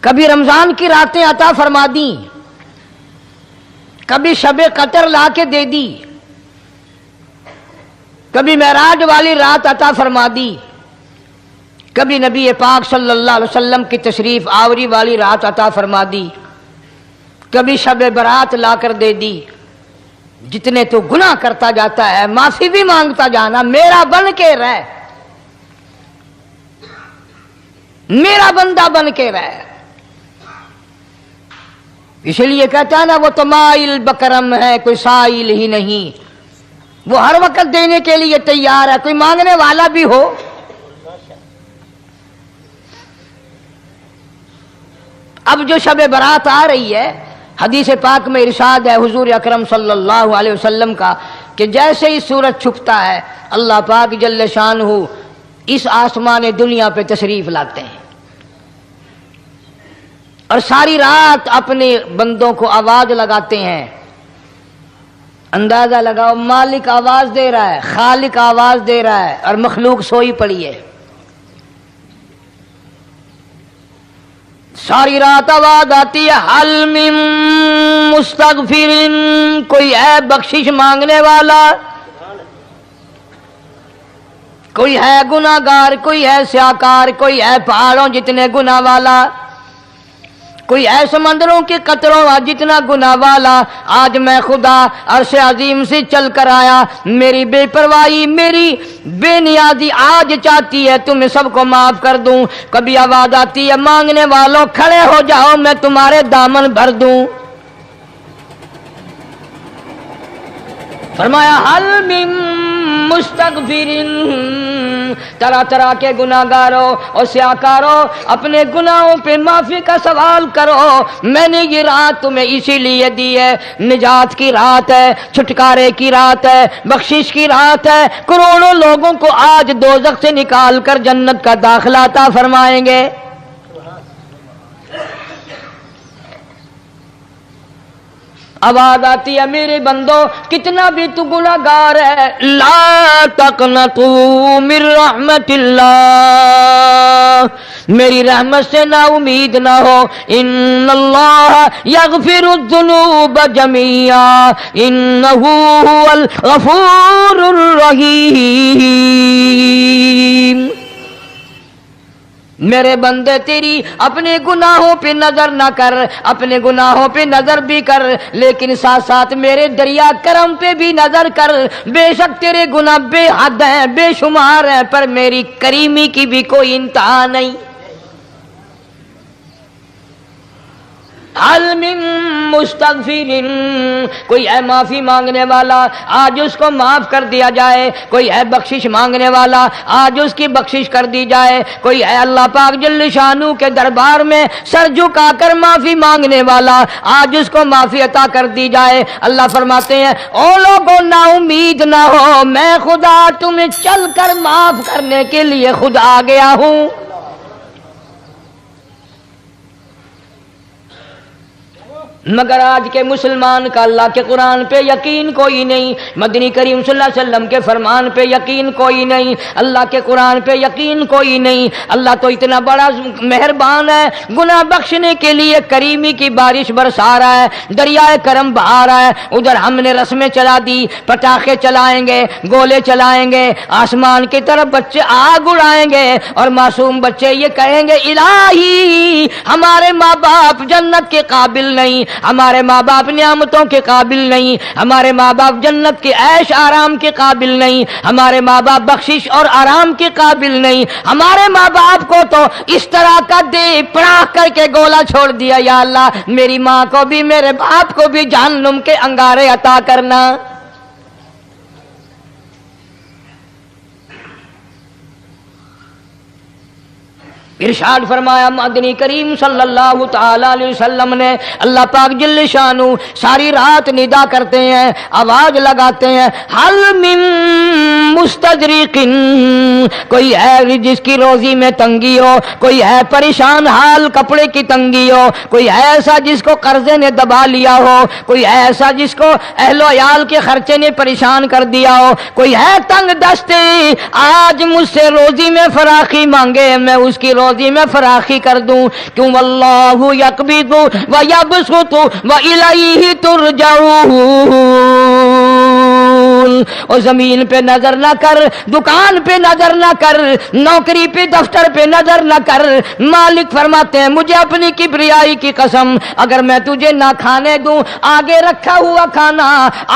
کبھی رمضان کی راتیں عطا فرما دیں، کبھی شب قدر لا کے دے دی، کبھی معراج والی رات عطا فرما دی، کبھی نبی پاک صلی اللہ علیہ وسلم کی تشریف آوری والی رات عطا فرما دی، کبھی شب برات لا کر دے دی۔ جتنے تو گناہ کرتا جاتا ہے معافی بھی مانگتا جانا، میرا بن کے رہ، میرا بندہ بن کے رہ۔ اس لیے کہتا ہے نا وہ تو مائل بکرم ہے کوئی سائل ہی نہیں، وہ ہر وقت دینے کے لیے تیار ہے، کوئی مانگنے والا بھی ہو۔ اب جو شب برات آ رہی ہے، حدیث پاک میں ارشاد ہے حضور اکرم صلی اللہ علیہ وسلم کا کہ جیسے ہی سورج چھپتا ہے اللہ پاک جل شانہ اس آسمان دنیا پہ تشریف لاتے ہیں اور ساری رات اپنے بندوں کو آواز لگاتے ہیں۔ اندازہ لگاؤ، مالک آواز دے رہا ہے، خالق آواز دے رہا ہے اور مخلوق سوئی پڑی ہے۔ ساری رات آواز آتی ہے حل من مستغفر، کوئی ہے بخشش مانگنے والا، کوئی ہے گناہگار، کوئی ہے سیاکار، کوئی ہے پہاڑوں جتنے گناہ والا، کوئی ہے سمندروں کے قطروں جتنا گناہ والا۔ آج میں خدا عرش عظیم سے چل کر آیا، میری بے پرواہی، میری بے نیازی آج چاہتی ہے تمہیں سب کو معاف کر دوں۔ کبھی آواز آتی ہے مانگنے والوں کھڑے ہو جاؤ میں تمہارے دامن بھر دوں۔ فرمایا حل من مستغفرین، طرح طرح کے گناہگاروں اور سیاکاروں اپنے گناہوں پہ معافی کا سوال کرو، میں نے یہ رات تمہیں اسی لیے دی ہے، نجات کی رات ہے، چھٹکارے کی رات ہے، بخشش کی رات ہے۔ کروڑوں لوگوں کو آج دوزخ سے نکال کر جنت کا داخلہ عطا فرمائیں گے۔ آواز آتی ہے میرے بندو کتنا بھی تو گناہگار ہے، لا تقنطوا من رحمت اللہ، میری رحمت سے نا امید نہ ہو۔ ان اللہ یغفر الذنوب جميعا انہ هو الغفور الرحیم۔ میرے بندے تیری اپنے گناہوں پہ نظر نہ کر، اپنے گناہوں پہ نظر بھی کر لیکن ساتھ ساتھ میرے دریا کرم پہ بھی نظر کر۔ بے شک تیرے گناہ بے حد ہیں، بے شمار ہیں، پر میری کریمی کی بھی کوئی انتہا نہیں۔ حل من مستغفرین، کوئی ہے معافی مانگنے والا آج اس کو معاف کر دیا جائے، کوئی ہے بخشش مانگنے والا آج اس کی بخشش کر دی جائے، کوئی ہے اللہ پاک جل شانہ کے دربار میں سر جھکا کر معافی مانگنے والا آج اس کو معافی عطا کر دی جائے۔ اللہ فرماتے ہیں او لوگوں نا امید نہ ہو، میں خدا تمہیں چل کر معاف کرنے کے لیے خود آ گیا ہوں۔ مگر آج کے مسلمان کا اللہ کے قرآن پہ یقین کوئی نہیں، مدنی کریم صلی اللہ علیہ وسلم کے فرمان پہ یقین کوئی نہیں، اللہ کے قرآن پہ یقین کوئی نہیں۔ اللہ تو اتنا بڑا مہربان ہے، گناہ بخشنے کے لیے کریمی کی بارش برسا رہا ہے، دریائے کرم بہا رہا ہے۔ ادھر ہم نے رسمیں چلا دی، پٹاخے چلائیں گے، گولے چلائیں گے، آسمان کی طرف بچے آگ اڑائیں گے اور معصوم بچے یہ کہیں گے الہی ہمارے ماں باپ جنت کے قابل نہیں، ہمارے ماں باپ نعمتوں کے قابل نہیں، ہمارے ماں باپ جنت کے عیش آرام کے قابل نہیں، ہمارے ماں باپ بخشش اور آرام کے قابل نہیں، ہمارے ماں باپ کو تو اس طرح کا دے پڑاخ کر کے گولا چھوڑ دیا۔ یا اللہ میری ماں کو بھی میرے باپ کو بھی جہنم کے انگارے عطا کرنا۔ ارشاد فرمایا مدنی کریم صلی اللہ تعالی علیہ وسلم نے، اللہ پاک جل شانہ ساری رات ندا کرتے ہیں، آواز لگاتے ہیں حل من مستدرک، کوئی ہے جس کی روزی میں تنگی ہو، کوئی ہے پریشان حال کپڑے کی تنگی ہو، کوئی ہے ایسا جس کو قرضے نے دبا لیا ہو، کوئی ہے ایسا جس کو اہل و عیال کے خرچے نے پریشان کر دیا ہو، کوئی ہے تنگ دستے آج مجھ سے روزی میں فراخی مانگے میں اس کی روزی روزی میں فراخی کر دوں. کیوں واللہ یقبض و یبسط و الیہ ترجعون. اور زمین پہ نظر نہ کر, دکان پہ نظر نہ کر, نوکری پہ دفتر پہ نظر نہ کر. مالک فرماتے ہیں مجھے اپنی کبریائی کی قسم, اگر میں تجھے نہ کھانے دوں, آگے رکھا ہوا کھانا,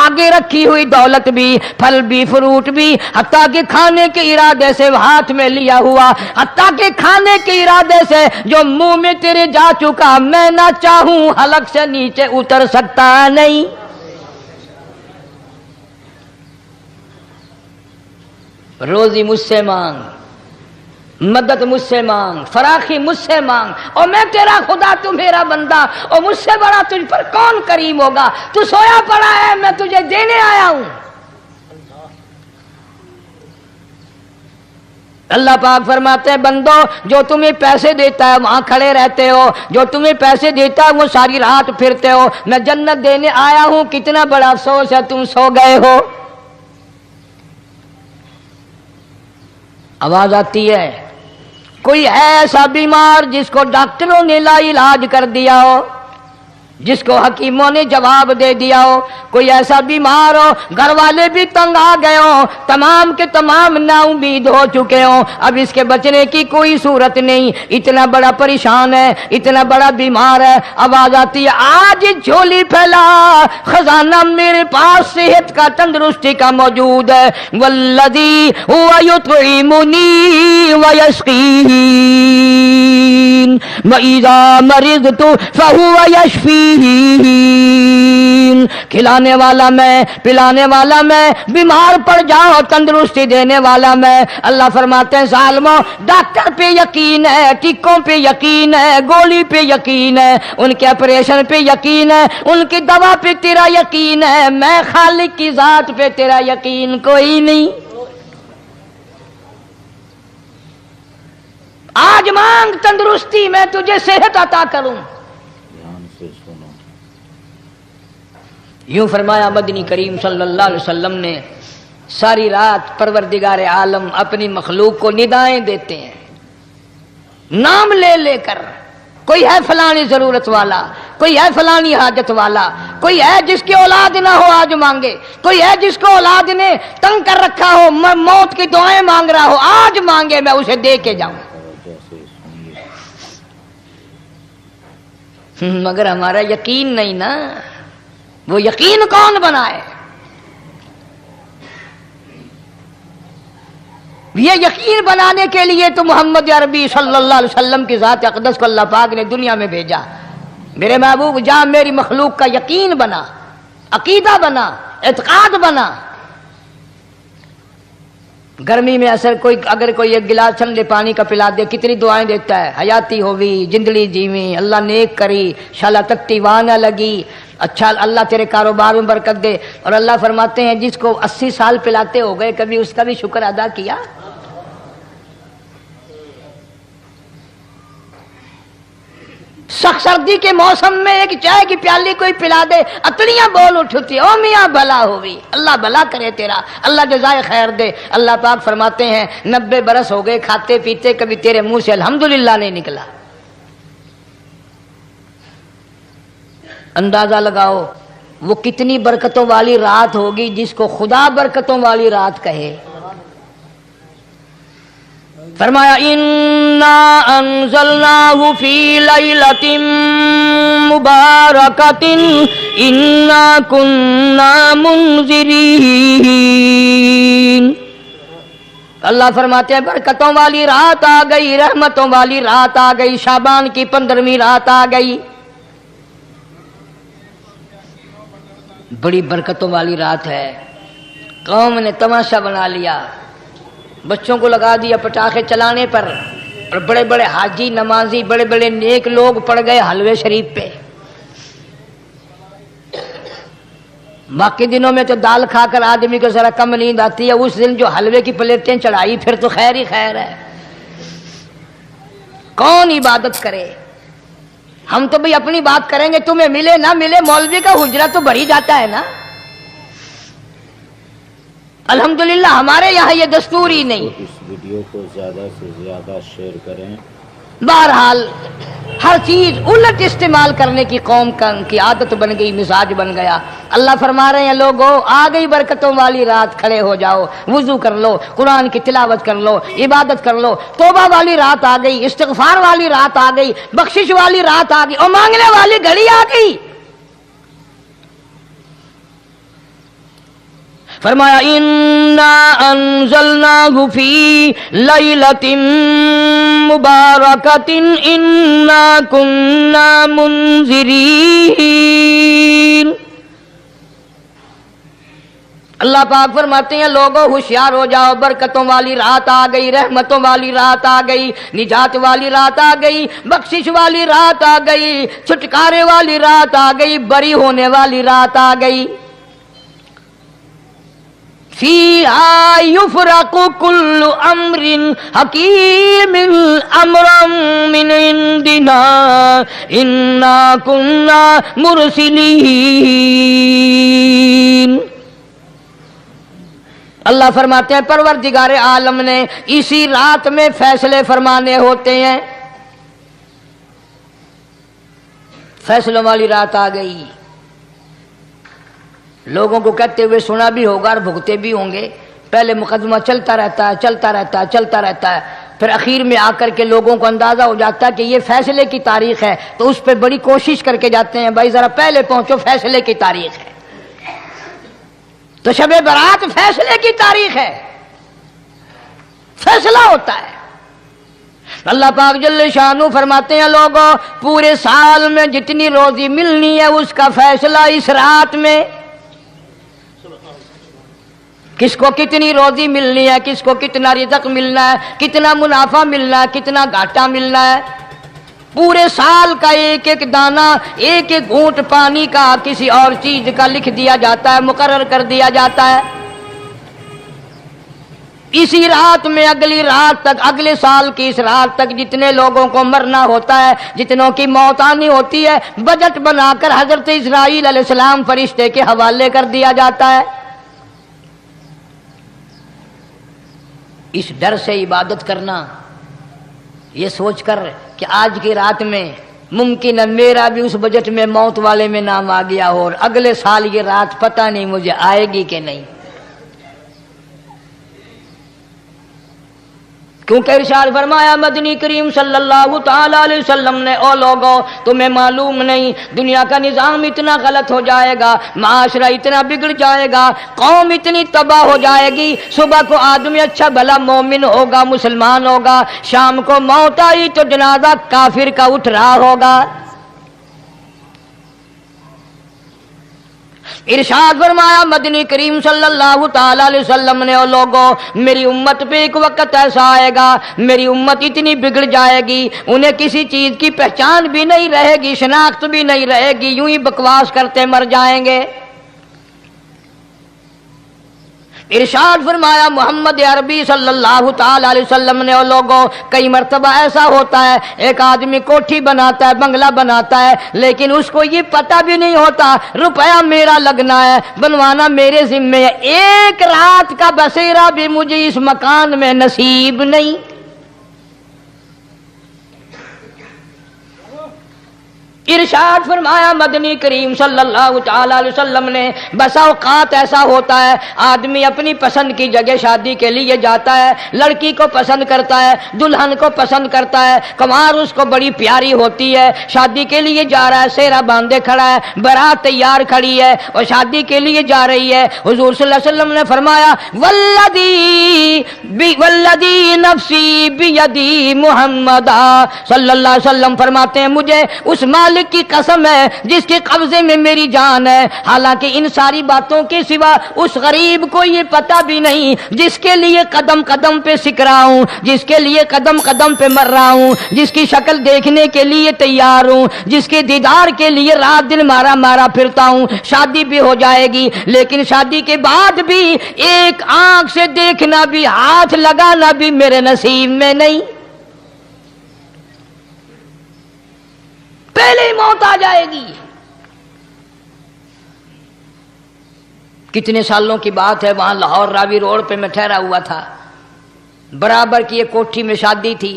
آگے رکھی ہوئی دولت بھی, پھل بھی, فروٹ بھی, حتیٰ کہ کھانے کے ارادے سے ہاتھ میں لیا ہوا, حتیٰ کہ کھانے کے ارادے سے جو منہ میں تیرے جا چکا, میں نہ چاہوں حلق سے نیچے اتر سکتا نہیں. روزی مجھ سے مانگ, مدد مجھ سے مانگ, فراخی مجھ سے مانگ, اور میں تیرا خدا, تو میرا بندہ, اور مجھ سے بڑا تجھ پر کون کریم ہوگا. تو سویا پڑا ہے, میں تجھے دینے آیا ہوں. اللہ پاک فرماتے ہیں بندو, جو تمہیں پیسے دیتا ہے وہاں کھڑے رہتے ہو, جو تمہیں پیسے دیتا ہے وہ ساری رات پھرتے ہو. میں جنت دینے آیا ہوں, کتنا بڑا افسوس ہے تم سو گئے ہو. آواز آتی ہے, کوئی ہے ایسا بیمار جس کو ڈاکٹروں نے لا علاج کر دیا ہو, جس کو حکیموں نے جواب دے دیا ہو. کوئی ایسا بیمار ہو, گھر والے بھی تنگ آ گئے ہوں, تمام کے تمام نا امید ہو چکے ہوں, اب اس کے بچنے کی کوئی صورت نہیں, اتنا بڑا پریشان ہے, اتنا بڑا بیمار ہے. آواز آتی ہے آج جھولی پھیلا, خزانہ میرے پاس صحت کا, تندرستی کا موجود ہے. والذی هو یطعمنی ویسقین وَإِذَا مَرِضْتُ فَهُوَ يَشْفِينِ. کھلانے والا میں, پلانے والا میں, بیمار پڑ جاؤ تندرستی دینے والا میں. اللہ فرماتے ہیں ظالموں, ڈاکٹر پہ یقین ہے, ٹیکوں پہ یقین ہے, گولی پہ یقین ہے, ان کے آپریشن پہ یقین ہے, ان کی دوا پہ تیرا یقین ہے, میں خالق کی ذات پہ تیرا یقین کوئی نہیں. آج مانگ تندرستی, میں تجھے صحت عطا کروں. یوں فرمایا مدنی کریم صلی اللہ علیہ وسلم نے. ساری رات پروردگار عالم اپنی مخلوق کو ندائیں دیتے ہیں, نام لے لے کر. کوئی ہے فلانی ضرورت والا, کوئی ہے فلانی حاجت والا, کوئی ہے جس کی اولاد نہ ہو آج مانگے, کوئی ہے جس کو اولاد نے تنگ کر رکھا ہو, موت کی دعائیں مانگ رہا ہو, آج مانگے, میں اسے دے کے جاؤں. مگر ہمارا یقین نہیں نا. وہ یقین کون بنائے؟ یہ یقین بنانے کے لیے تو محمد عربی صلی اللہ علیہ وسلم کی ذات اقدس کو اللہ پاک نے دنیا میں بھیجا. میرے محبوب جا, میری مخلوق کا یقین بنا, عقیدہ بنا, اعتقاد بنا. گرمی میں اگر کوئی ایک گلاس ٹھنڈے پانی کا پلا دے, کتنی دعائیں دیتا ہے. حیاتی ہووی, جندڑی جیویں, اللہ نیک کری, شالا تکتی وانا لگی, اچھا اللہ تیرے کاروبار میں برکت دے. اور اللہ فرماتے ہیں جس کو 80 سال پلاتے ہو گئے, کبھی اس کا بھی شکر ادا کیا؟ سخت سردی کے موسم میں ایک چائے کی پیالی کوئی پلا دے, اتڑیاں بول اٹھتی, او میاں بھلا ہوئی, اللہ بھلا کرے تیرا, اللہ جزائے خیر دے. اللہ پاک فرماتے ہیں 90 برس ہو گئے کھاتے پیتے, کبھی تیرے منہ سے الحمدللہ نہیں نکلا. اندازہ لگاؤ وہ کتنی برکتوں والی رات ہوگی جس کو خدا برکتوں والی رات کہے. فرمایا انا انزلناہ فی لیلۃ مبارکۃ انا کننا منذرین. اللہ فرماتے ہیں برکتوں والی رات آ گئی, رحمتوں والی رات آ گئی, شعبان کی 15ویں رات آ گئی. بڑی برکتوں والی رات ہے. قوم نے تماشا بنا لیا, بچوں کو لگا دیا پٹاخے چلانے پر, اور بڑے بڑے حاجی نمازی, بڑے بڑے نیک لوگ پڑ گئے حلوے شریف پہ. باقی دنوں میں تو دال کھا کر آدمی کو ذرا کم نیند آتی ہے, اس دن جو حلوے کی پلیٹیں چڑھائی پھر تو خیر ہی خیر ہے. کون عبادت کرے؟ ہم تو بھئی اپنی بات کریں گے, تمہیں ملے نہ ملے, مولوی کا حجرہ تو بڑھ ہی جاتا ہے نا. الحمدللہ ہمارے یہاں یہ دستور ہی نہیں. اس ویڈیو کو زیادہ سے زیادہ شیئر کریں بہرحال ہر چیز الٹ استعمال کرنے کی قوم کی عادت بن گئی، مزاج بن گیا۔ اللہ فرما رہے ہیں لوگو آ گئی برکتوں والی رات، کھڑے ہو جاؤ، وضو کر لو، قرآن کی تلاوت کر لو، عبادت کر لو، توبہ والی رات آ گئی، استغفار والی رات آ گئی، بخشش والی رات آ گئی، اور مانگنے والی گھڑی آ گئی۔ فرمایا انا انزلناہ فی لیلۃ مبارکۃ انا کنا منذرین۔ اللہ پاک فرماتے ہیں لوگوں ہوشیار ہو جاؤ، برکتوں والی رات آ گئی، رحمتوں والی رات آ گئی، نجات والی رات آ گئی، بخشش والی رات آ گئی، چھٹکارے والی رات آ گئی، بری ہونے والی رات آ گئی۔ فیہا یفرق کل امر حکیم امرا من عندنا انا کنا مرسلین۔ اللہ فرماتے ہیں پروردگار عالم نے اسی رات میں فیصلے فرمانے ہوتے ہیں۔ فیصلوں والی رات آ گئی، لوگوں کو کہتے ہوئے سنا بھی ہوگا اور بھگتے بھی ہوں گے۔ پہلے مقدمہ چلتا رہتا ہے، چلتا رہتا ہے، چلتا رہتا ہے، پھر اخیر میں آ کر کے لوگوں کو اندازہ ہو جاتا ہے کہ یہ فیصلے کی تاریخ ہے، تو اس پہ بڑی کوشش کر کے جاتے ہیں بھائی ذرا پہلے پہنچو، فیصلے کی تاریخ ہے۔ تو شب برات فیصلے کی تاریخ ہے، فیصلہ ہوتا ہے۔ اللہ پاک جل شانہ فرماتے ہیں لوگوں پورے سال میں جتنی روزی ملنی ہے اس کا فیصلہ اس رات میں، کس کو کتنی روزی ملنی ہے، کس کو کتنا رزق ملنا ہے، کتنا منافع ملنا ہے، کتنا گھاٹا ملنا ہے۔ پورے سال کا ایک ایک دانہ، ایک ایک گھونٹ پانی کا کسی اور چیز کا لکھ دیا جاتا ہے، مقرر کر دیا جاتا ہے۔ اسی رات میں اگلی رات تک، اگلے سال کی اس رات تک جتنے لوگوں کو مرنا ہوتا ہے، جتنوں کی موت آنی ہوتی ہے، بجٹ بنا کر حضرت اسرائیل علیہ السلام فرشتے کے حوالے کر دیا جاتا ہے۔ اس ڈر سے عبادت کرنا، یہ سوچ کر کہ آج کی رات میں ممکن ہے میرا بھی اس بجٹ میں موت والے میں نام آ گیا ہو، اور اگلے سال یہ رات پتہ نہیں مجھے آئے گی کہ نہیں۔ کیونکہ ارشاد فرمایا مدنی کریم صلی اللہ تعالی علیہ وسلم نے او لوگوں تمہیں معلوم نہیں دنیا کا نظام اتنا غلط ہو جائے گا، معاشرہ اتنا بگڑ جائے گا، قوم اتنی تباہ ہو جائے گی، صبح کو آدمی اچھا بھلا مومن ہوگا، مسلمان ہوگا، شام کو موت آئی تو جنازہ کافر کا اٹھ رہا ہوگا۔ ارشاد فرمایا مدنی کریم صلی اللہ تعالی علیہ وسلم نے او لوگوں میری امت پہ ایک وقت ایسا آئے گا، میری امت اتنی بگڑ جائے گی، انہیں کسی چیز کی پہچان بھی نہیں رہے گی، شناخت بھی نہیں رہے گی، یوں ہی بکواس کرتے مر جائیں گے۔ ارشاد فرمایا محمد عربی صلی اللہ تعالی علیہ وسلم نے اور لوگوں کئی مرتبہ ایسا ہوتا ہے ایک آدمی کوٹھی بناتا ہے، بنگلہ بناتا ہے، لیکن اس کو یہ پتہ بھی نہیں ہوتا روپیہ میرا لگنا ہے، بنوانا میرے ذمے ہے، ایک رات کا بسیرا بھی مجھے اس مکان میں نصیب نہیں۔ ارشاد فرمایا مدنی کریم صلی اللہ تعالی علیہ وسلم نے بسا اوقات ایسا ہوتا ہے آدمی اپنی پسند کی جگہ شادی کے لیے جاتا ہے، لڑکی کو پسند کرتا ہے، دلہن کو پسند کرتا ہے، کمار اس کو بڑی پیاری ہوتی ہے، شادی کے لیے جا رہا ہے، سہرا باندھے کھڑا ہے، بارات تیار کھڑی ہے اور شادی کے لیے جا رہی ہے۔ حضور صلی اللہ علیہ وسلم نے فرمایا والذی نفسی بیدی محمد صلی اللہ علیہ وسلم فرماتے ہیں مجھے اس مالک کی قسم ہے جس کے قبضے میں میری جان ہے، حالانکہ ان ساری باتوں کے سوا اس غریب کو یہ پتہ بھی نہیں جس کے لیے قدم قدم پہ سکھ رہا ہوں، جس کے لیے قدم قدم پہ مر رہا ہوں، جس کی شکل دیکھنے کے لیے تیار ہوں، جس کے دیدار کے لیے رات دن مارا مارا پھرتا ہوں۔ شادی بھی ہو جائے گی لیکن شادی کے بعد بھی ایک آنکھ سے دیکھنا بھی، ہاتھ لگانا بھی میرے نصیب میں نہیں، پہلے ہی موت آ جائے گی۔ کتنے سالوں کی بات ہے، وہاں لاہور راوی روڈ پہ میں ٹھہرا ہوا تھا، برابر کی ایک کوٹھی میں شادی تھی،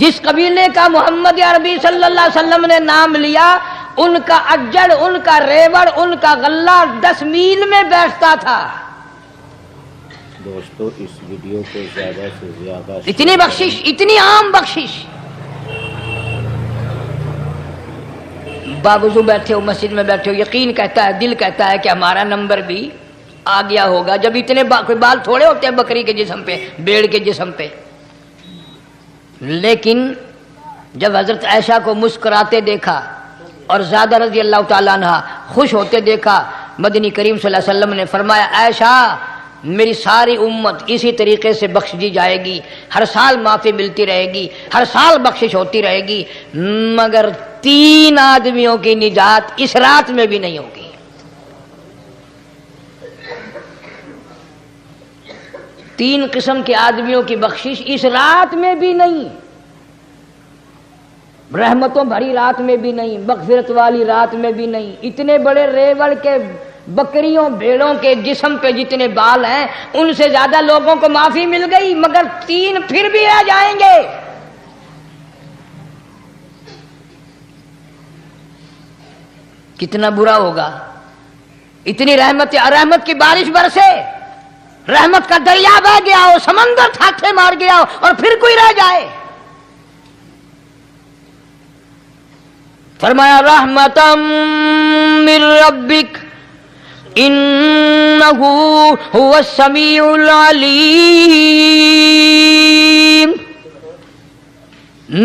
جس قبیلے کا محمد عربی صلی اللہ علیہ وسلم نے نام لیا، ان کا اجڑ، ان کا ریوڑ، ان کا غلہ 10 میل میں بیٹھتا تھا۔ دوستو اس ویڈیو کو زیادہ سے زیادہ اتنی بخشش، اتنی عام بخشش۔ باوضو بیٹھے ہو، مسجد میں بیٹھے ہو، یقین کہتا ہے، دل کہتا ہے کہ ہمارا نمبر بھی آ گیا ہوگا۔ جب اتنے کوئی بال تھوڑے ہوتے ہیں بکری کے جسم پہ، بھیڑ کے جسم پہ۔ لیکن جب حضرت عائشہ کو مسکراتے دیکھا اور زیادہ رضی اللہ تعالیٰ عنہ خوش ہوتے دیکھا، مدنی کریم صلی اللہ علیہ وسلم نے فرمایا عائشہ میری ساری امت اسی طریقے سے بخش دی جائے گی، ہر سال معافی ملتی رہے گی، ہر سال بخشش ہوتی رہے گی، مگر 3 آدمیوں کی نجات اس رات میں بھی نہیں ہوگی۔ 3 قسم کے آدمیوں کی بخشش اس رات میں بھی نہیں، رحمتوں بھری رات میں بھی نہیں، مغفرت والی رات میں بھی نہیں۔ اتنے بڑے ریوڑ کے بکریوں بھیڑوں کے جسم پہ جتنے بال ہیں ان سے زیادہ لوگوں کو معافی مل گئی، مگر 3 پھر بھی رہ جائیں گے۔ کتنا برا ہوگا، اتنی رحمت کی بارش برسے، رحمت کا دریا بہ گیا ہو، سمندر تھاٹے مار گیا ہو اور پھر کوئی رہ جائے۔ فرمایا رحمتم من ربک انہ هو السمیع العلیم۔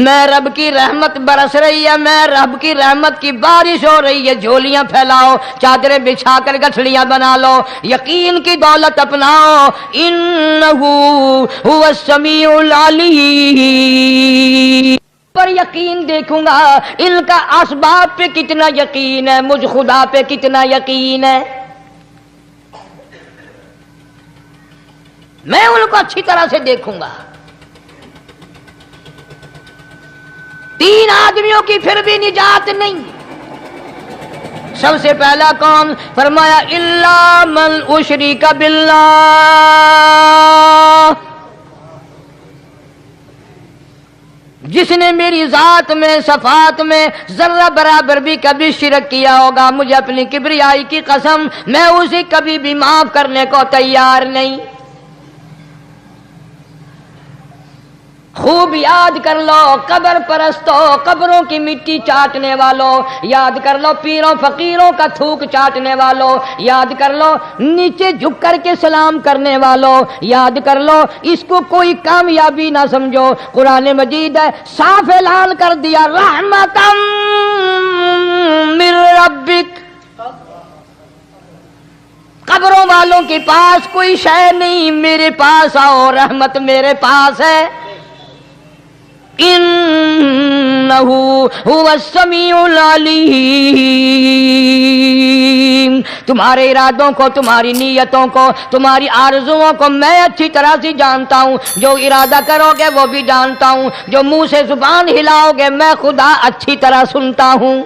میں رب کی رحمت برس رہی ہے، میں رب کی رحمت کی بارش ہو رہی ہے، جھولیاں پھیلاؤ، چادریں بچھا کر گٹھڑیاں بنا لو، یقین کی دولت اپناؤ۔ انہ هو السمیع العلیم، پر یقین دیکھوں گا ان کا اسباب پہ کتنا یقین ہے، مجھ خدا پہ کتنا یقین ہے، میں ان کو اچھی طرح سے دیکھوں گا۔ 3 آدمیوں کی پھر بھی نجات نہیں۔ سب سے پہلا کون؟ فرمایا الا من اشرک باللہ، جس نے میری ذات میں، صفات میں ذرہ برابر بھی کبھی شرک کیا ہوگا، مجھے اپنی کبریائی کی قسم میں اسے کبھی بھی معاف کرنے کو تیار نہیں۔ خوب یاد کر لو قبر پرستو، قبروں کی مٹی چاٹنے والوں، یاد کر لو پیروں فقیروں کا تھوک چاٹنے والوں، یاد کر لو نیچے جھک کر کے سلام کرنے والوں، یاد کر لو اس کو کوئی کامیابی نہ سمجھو۔ قرآن مجید ہے صاف اعلان کر دیا رحمتم من ربک، قبروں والوں کے پاس کوئی شے نہیں، میرے پاس آؤ، رحمت میرے پاس ہے۔ انہ هو السمیع العلیم، تمہارے ارادوں کو، تمہاری نیتوں کو، تمہاری آرزوؤں کو میں اچھی طرح سے جانتا ہوں، جو ارادہ کرو گے وہ بھی جانتا ہوں، جو منہ سے زبان ہلاؤ گے میں خدا اچھی طرح سنتا ہوں۔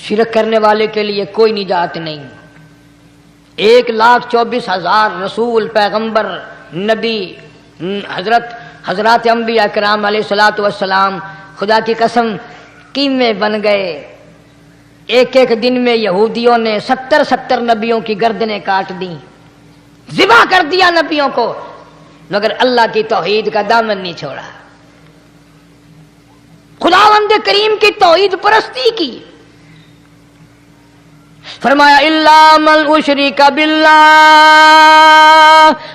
شرک کرنے والے کے لیے کوئی نجات نہیں۔ 1,24,000 رسول، پیغمبر، نبی، حضرات انبیاء کرام علیہ الصلوۃ والسلام خدا کی قسم قیمے بن گئے۔ ایک دن میں یہودیوں نے 70 نبیوں کی گردنیں کاٹ دیں، ذبح کر دیا نبیوں کو، مگر اللہ کی توحید کا دامن نہیں چھوڑا، خداوند کریم کی توحید پرستی کی۔ فرمایا الا من اشرک باللہ،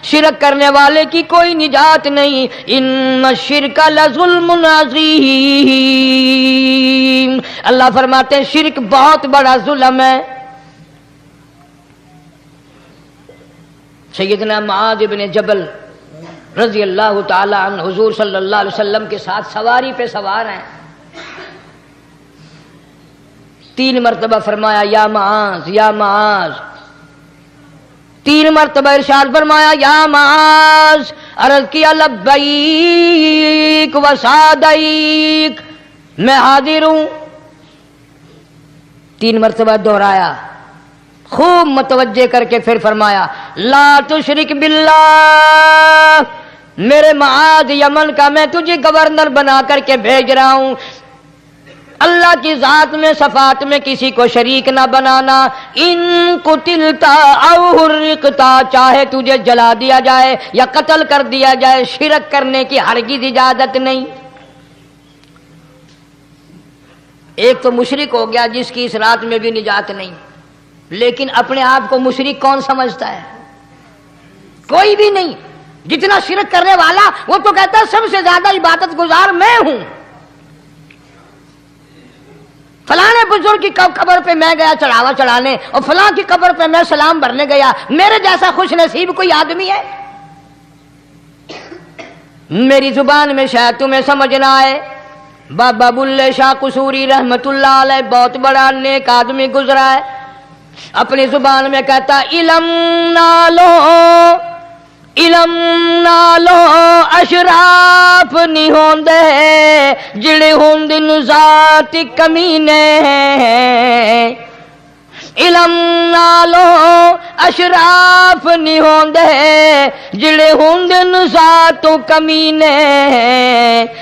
شرک کرنے والے کی کوئی نجات نہیں۔ ان الشرک لظلم عظیم، اللہ فرماتے ہیں شرک بہت بڑا ظلم ہے۔ سیدنا معاذ بن جبل رضی اللہ تعالی عنہ حضور صلی اللہ علیہ وسلم کے ساتھ سواری پہ سوار ہیں، 3 مرتبہ فرمایا یا معاذ یا معاذ، 3 مرتبہ ارشاد فرمایا یا معاذ، عرض کیا لبیک و سعدیک، میں حاضر ہوں، 3 مرتبہ دہرایا، خوب متوجہ کر کے پھر فرمایا لا تشرک باللہ، میرے معاذ یمن کا میں تجھے گورنر بنا کر کے بھیج رہا ہوں، اللہ کی ذات میں صفات میں کسی کو شریک نہ بنانا، ان قتلتا او حرقتا، چاہے تجھے جلا دیا جائے یا قتل کر دیا جائے، شرک کرنے کی ہرگز اجازت نہیں۔ ایک تو مشرک ہو گیا جس کی اس رات میں بھی نجات نہیں، لیکن اپنے آپ کو مشرک کون سمجھتا ہے؟ کوئی بھی نہیں۔ جتنا شرک کرنے والا وہ تو کہتا ہے سب سے زیادہ عبادت گزار میں ہوں، فلاں بزرگ کی قبر پہ میں گیا چڑھاوا چڑھانے اور فلاں کی قبر پہ میں سلام بھرنے گیا، میرے جیسا خوش نصیب کوئی آدمی ہے؟ میری زبان میں شاید تمہیں سمجھ نہ آئے، بابا بلے شاہ قصوری رحمت اللہ علیہ بہت بڑا نیک آدمی گزرا ہے، اپنی زبان میں کہتا علم نالو علم نالو اشراف نہیں ہوندے جڑے ہوندن ذات کمینے، علم نالو اشراف نہیں ہوندے جڑے ہوندن ذات کمینے،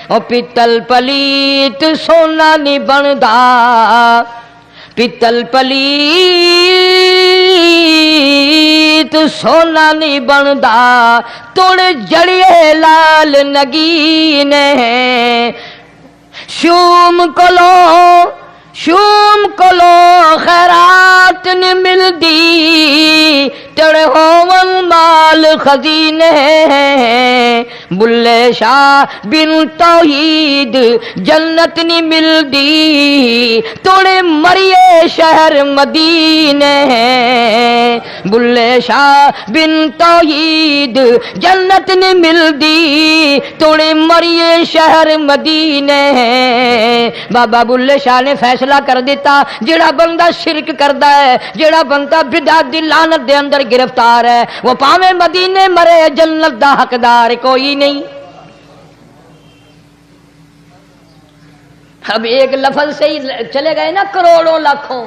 او پتل پلیت سونا نہیں بندا، پتل پلیت سونا نہیں بندا، توڑ جڑیے لال نگینے، شوم کلو خیرات نہیں ملدی، تڑے ہوون مال خزینے، بلے شاہ بن توحید جنت نہیں ملدی، توڑے مریے شہر مدینے، بلے شاہ بن توحید جنت نہیں ملدی، توڑے مریے شہر مدینے۔ بابا بلے شاہ نے فیصلہ کر دیتا، جڑا بندہ شرک کردا ہے، جڑا بندہ بدعت دی لعنت دے اندر گرفتار ہے، وہ پاویں مدینے مرے جنت دا حقدار کوئی نہیں۔ اب ایک لفظ سے ہی چلے گئے نا کروڑوں لاکھوں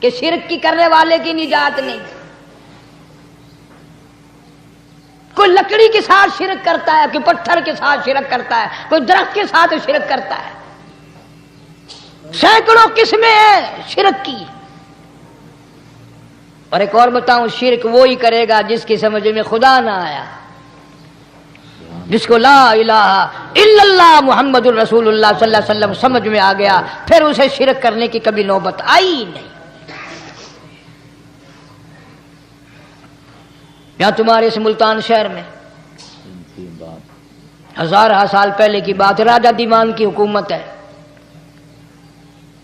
کہ شرک کی کرنے والے کی نجات نہیں۔ کوئی لکڑی کے ساتھ شرک کرتا ہے، کوئی پتھر کے ساتھ شرک کرتا ہے، کوئی درخت کے ساتھ شرک کرتا ہے، سینکڑوں قسمیں ہیں شرک کی۔ اور ایک اور بتاؤں، شرک وہی کرے گا جس کی سمجھ میں خدا نہ آیا، جس کو لا الہ الا اللہ محمد الرسول اللہ صلی اللہ علیہ وسلم سمجھ میں آ گیا، پھر اسے شرک کرنے کی کبھی نوبت آئی نہیں۔ یہاں تمہارے اس ملتان شہر میں ہزارہ سال پہلے کی بات، راجہ دیوان کی حکومت ہے،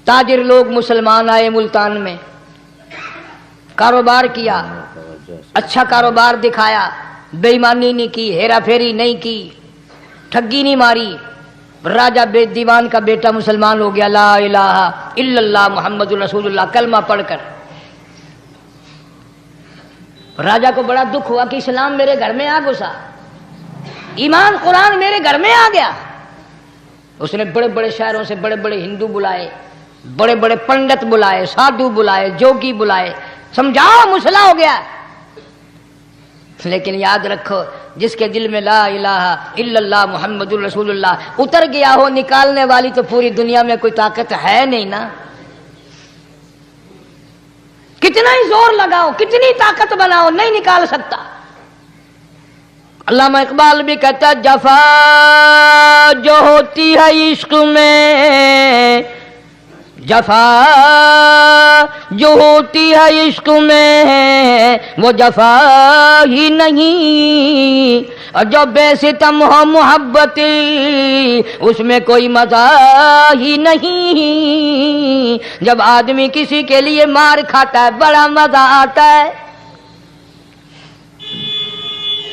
تاجر لوگ مسلمان آئے ملتان میں، کاروبار کیا، اچھا کاروبار دکھایا، بے ایمانی نہیں کی، ہیرا پھیری نہیں کی، ٹھگی نہیں ماری، راجہ دیوان کا بیٹا مسلمان ہو گیا، لا الہ الا اللہ محمد الرسول اللہ کلمہ پڑھ کر۔ راجہ کو بڑا دکھ ہوا کہ اسلام میرے گھر میں آ گھسا، ایمان قرآن میرے گھر میں آ گیا۔ اس نے بڑے بڑے شہروں سے بڑے بڑے ہندو بلائے، بڑے بڑے پنڈت بلائے، سادھو بلائے، جوگی بلائے، سمجھاؤ مسئلہ ہو گیا۔ لیکن یاد رکھو، جس کے دل میں لا الہ الا اللہ محمد الرسول اللہ اتر گیا ہو، نکالنے والی تو پوری دنیا میں کوئی طاقت ہے نہیں نا۔ کتنا ہی زور لگاؤ، کتنی طاقت بناؤ، نہیں نکال سکتا۔ علامہ اقبال بھی کہتا جفا جو ہوتی ہے عشق میں، جفا جو ہوتی ہے عشق میں وہ جفا ہی نہیں، اور جو بے ستم ہو محبت اس میں کوئی مزہ ہی نہیں۔ جب آدمی کسی کے لیے مار کھاتا ہے بڑا مزہ آتا ہے۔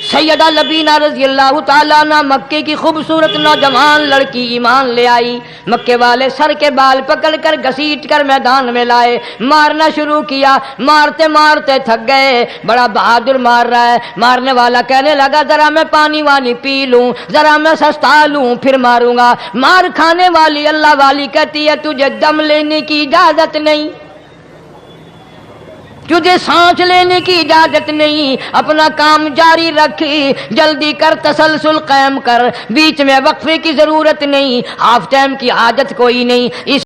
سیدہ لبینہ رضی اللہ تعالیٰ عنہ مکے کی خوبصورت نوجوان لڑکی ایمان لے آئی، مکے والے سر کے بال پکڑ کر گھسیٹ کر میدان میں لائے، مارنا شروع کیا، مارتے مارتے تھک گئے، بڑا بہادر مار رہا ہے۔ مارنے والا کہنے لگا ذرا میں پانی وانی پی لوں، ذرا میں سستا لوں پھر ماروں گا۔ مار کھانے والی اللہ والی کہتی ہے تجھے دم لینے کی اجازت نہیں۔ تجھے سانس لینے کی اجازت نہیں، اپنا کام جاری رکھ، جلدی کر، تسلسل قائم کر، بیچ میں وقفے کی ضرورت نہیں، ہاف ٹائم کی حاجت کوئی نہیں۔ اس